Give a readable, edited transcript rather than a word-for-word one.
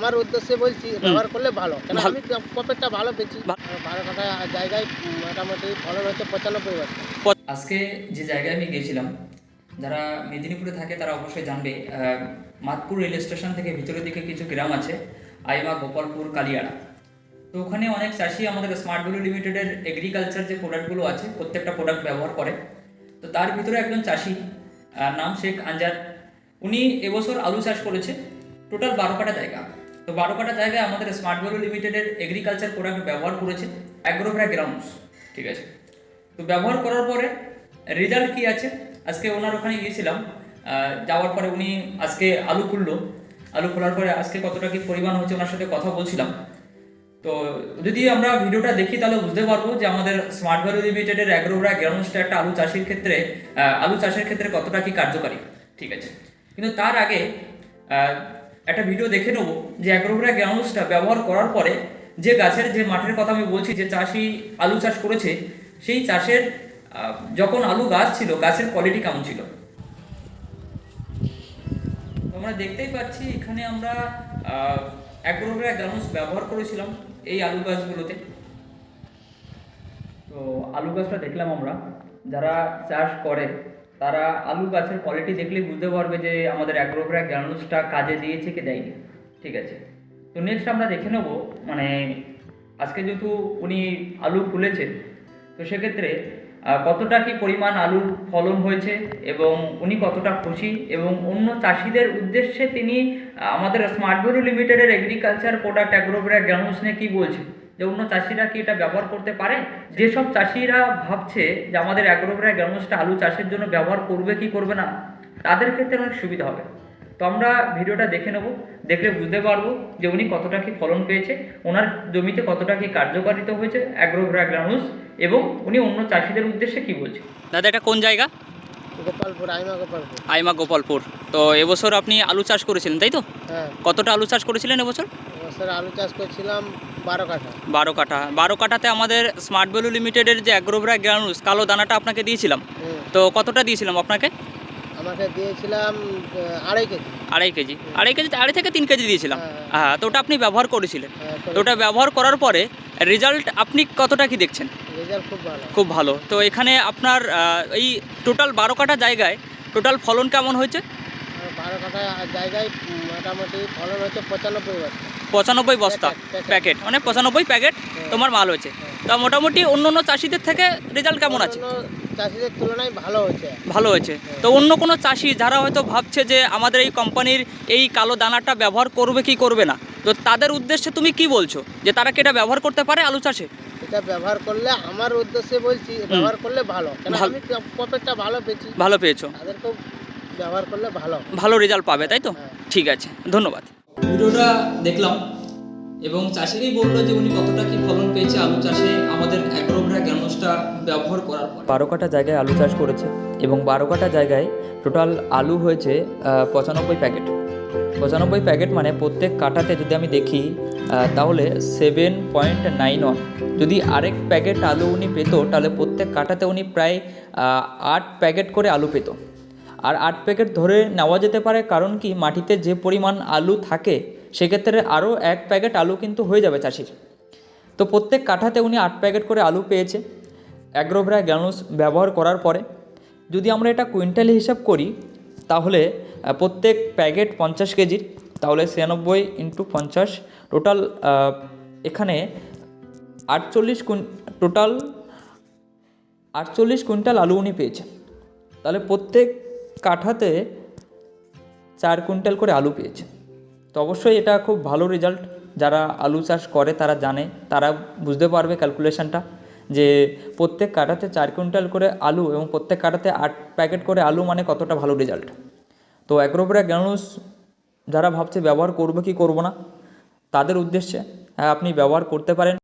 আমার উদ্দেশ্যে বলছি ব্যবহার করলে ভালো, কেন আমি প্রফিটটা ভালো পেয়েছি। 12 কাঠা জায়গায় মোটামুটি ফলন হচ্ছে 95 বস্তা। আজকে যে জায়গায় আমি গিয়েছিলাম, যারা মেদিনীপুরে থাকে তারা অবশ্যই জানবে, মাতপুর রেল স্টেশন থেকে ভিতরের দিকে কিছু গ্রাম আছে, আইমা, গোপালপুর, কালিয়াড়া। তো ওখানে অনেক চাষি আমাদের স্মার্ট ভ্যালু লিমিটেডের এগ্রিকালচার যে প্রোডাক্টগুলো আছে প্রত্যেকটা প্রোডাক্ট ব্যবহার করে। তো তার ভিতরে একজন চাষি, নাম শেখ আনজার, উনি এবছর আলু চাষ করেছে টোটাল 12 কাঠা জায়গা। তো 12 কাঠা জায়গায় আমাদের স্মার্ট ভ্যালু লিমিটেডের এগ্রিকালচার প্রোডাক্ট ব্যবহার করেছে অ্যাগ্রোভ্রা গ্রাউন্ডস, ঠিক আছে। তো ব্যবহার করার পরে রেজাল্ট কী আছে, আজকে ওনার ওখানে গিয়েছিলাম, যাওয়ার পরে উনি আজকে আলু খোলার পরে আজকে কতটা কি পরিমাণ হচ্ছে ওনার সাথে কথা বলছিলাম। তো যদি আমরা ভিডিওটা দেখি তাহলে বুঝতে পারবো যে আমাদের স্মার্ট ভ্যালু লিমিটেডের অ্যাগ্রোভ্রা গ্রাউন্ডসটা একটা আলু চাষের ক্ষেত্রে কতটা কি কার্যকারী, ঠিক আছে। কিন্তু তার আগে একটা ভিডিও দেখে নেবো যে অ্যাগ্রোভ্রা গ্রাউন্ডসটা ব্যবহার করার পরে যে মাঠের কথা আমি বলছি, যে চাষি আলু চাষ করেছে, সেই চাষের যখন আলু গাছ ছিল, গাছের কোয়ালিটি কেমন ছিল। আমরা দেখতেই পাচ্ছি এখানে আমরা অ্যাগ্রোভ্রা গ্রাউন্ডস ব্যবহার করেছিলাম এই আলু গাছগুলোতে। তো আলু গাছটা দেখলাম আমরা, যারা চাষ করে তারা আলু গাছের কোয়ালিটি দেখলেই বুঝতে পারবে যে আমাদের অ্যাগ্রোভ্রা গ্রাউন্ডসটা কাজে দিয়েছে কি দেয়নি, ঠিক আছে। তো নেক্সট আমরা দেখে নেব, মানে আজকে যেহেতু উনি আলু খুলেছে, তো সেক্ষেত্রে কতটা কি পরিমাণ আলুর ফলন হয়েছে এবং উনি কতটা খুশি, এবং অন্য চাষিদের উদ্দেশ্যে তিনি আমাদের স্মার্ট ভ্যালু লিমিটেডের এগ্রিকালচার প্রোডাক্ট অ্যাগ্রোভ্রা গ্রাউন্ডস নিয়ে কী বলছে, যে অন্য চাষিরা কি এটা ব্যবহার করতে পারে। যেসব চাষিরা ভাবছে যে আমাদের অ্যাগ্রোভ্রা গ্রাউন্ডসটা আলু চাষের জন্য ব্যবহার করবে কি করবে না, তাদের ক্ষেত্রে অনেক সুবিধা হবে। তো আমরা ভিডিওটা দেখে নেব, দেখলে বুঝতে পারবো যে উনি কতটা কি ফলন পেয়েছে, ওনার জমিতে কতটা কি কার্যকারিতা হয়েছে অ্যাগ্রোভ্রা গ্রাউন্ডস, এবং উনি অন্য চাষিদের উদ্দেশ্যে কি বলছে। দাদা, এটা কোন জায়গা? গোপালপুর, আইমা গোপালপুর। তো এবছর আপনি আলু চাষ করেছিলেন, তাই তো? হ্যাঁ। কতটা আলু চাষ করেছিলেন এবছর? এবছর আলু চাষ করছিলাম 12 কাঠা। 12 কাঠাতে আমাদের স্মার্ট ভ্যালু লিমিটেডের যে অ্যাগ্রোভ্রা গ্রাউন্ডস কালো দানাটা আপনাকে দিয়েছিলাম। তো কতটা দিয়েছিলাম আপনাকে? আমাকে দিয়েছিলাম 2.5 কেজি। 2.5 কেজি, 2.5 থেকে 3 কেজি দিয়েছিলাম। হ্যাঁ, তো ওটা আপনি ব্যবহার করেছিলেন। তো ওটা ব্যবহার করার পরে রেজাল্ট আপনি কতটা কি দেখছেন? রেজাল্ট খুব ভালো। তো এখানে আপনার এই টোটাল 12 কাঠা জায়গায় টোটাল ফলন কেমন হয়েছে? 12 কাঠা জায়গায় মোটামুটি ফলন হচ্ছে 95 বস্তা। 95 বস্তা প্যাকেট, মানে 95 প্যাকেট তোমার মাল হয়েছে। তা মোটামুটি অন্য চাষিদের থেকে রেজাল্ট কেমন আছে? চাষিদের তুলনায় ভালো হয়েছে। তো অন্য কোনো চাষি যারা হয়তো ভাবছে যে আমাদের এই কোম্পানির এই কালো দানাটা ব্যবহার করবে কি করবে না, তো তাদের উদ্দেশ্যে তুমি কি বলছো, যে তারা কি এটা ব্যবহার করতে পারে আলু চাষে? এটা ব্যবহার করলে, আমার উদ্দেশ্যে বলছি ব্যবহার করলে ভালো, কেন আমি প্রফিটটা ভালো পেয়েছো। তাদেরকেও ব্যবহার করলে ভালো রেজাল্ট পাবে, তাই তো? ঠিক আছে, ধন্যবাদ। ভিডিওটা দেখলাম এবং চাষিরাই বললো যে উনি কতটা কি ফলন পেয়েছে আলু চাষে আমাদের অ্যাগ্রোভ্রা গ্রাউন্ডসটা ব্যবহার করার পর। 12 কাঠা জায়গায় আলু চাষ করেছে এবং 12 কাঠা জায়গায় টোটাল আলু হয়েছে 95 প্যাকেট। 95 প্যাকেট মানে প্রত্যেক কাঠাতে যদি আমি দেখি তাহলে 7.91। যদি আরেক প্যাকেট আলু উনি পেত তাহলে প্রত্যেক কাঠাতে উনি প্রায় 8 প্যাকেট করে আলু পেত। আর 8 প্যাকেট ধরে নেওয়া যেতে পারে, কারণ কি মাটিতে যে পরিমাণ আলু থাকে সেক্ষেত্রে আরও 1 প্যাকেট আলু কিন্তু হয়ে যাবে চাষির। তো প্রত্যেক কাঠাতে উনি 8 প্যাকেট করে আলু পেয়েছে অ্যাগ্রোভ্রা গ্রাউন্ডস ব্যবহার করার পরে। যদি আমরা এটা কুইন্টাল হিসাব করি তাহলে প্রত্যেক প্যাকেট 50 কেজির, তাহলে 96 × 50 টোটাল এখানে 48 কুইন্টাল আলু উনি পেয়েছে। তাহলে প্রত্যেক কাঠাতে 4 কুইন্টাল করে আলু পেয়েছে। তো অবশ্যই এটা খুব ভালো রেজাল্ট। যারা আলু চাষ করে তারা জানে, তারা বুঝতে পারবে ক্যালকুলেশনটা, যে প্রত্যেক কাঠাতে 4 কুইন্টাল করে আলু এবং প্রত্যেক কাঠাতে 8 প্যাকেট করে আলু মানে কতটা ভালো রেজাল্ট। তো অ্যাগ্রোভ্রা গ্রাউন্ডস যারা ভাবছে ব্যবহার করবে কি করবো না, তাদের উদ্দেশ্যে হ্যাঁ আপনি ব্যবহার করতে পারেন।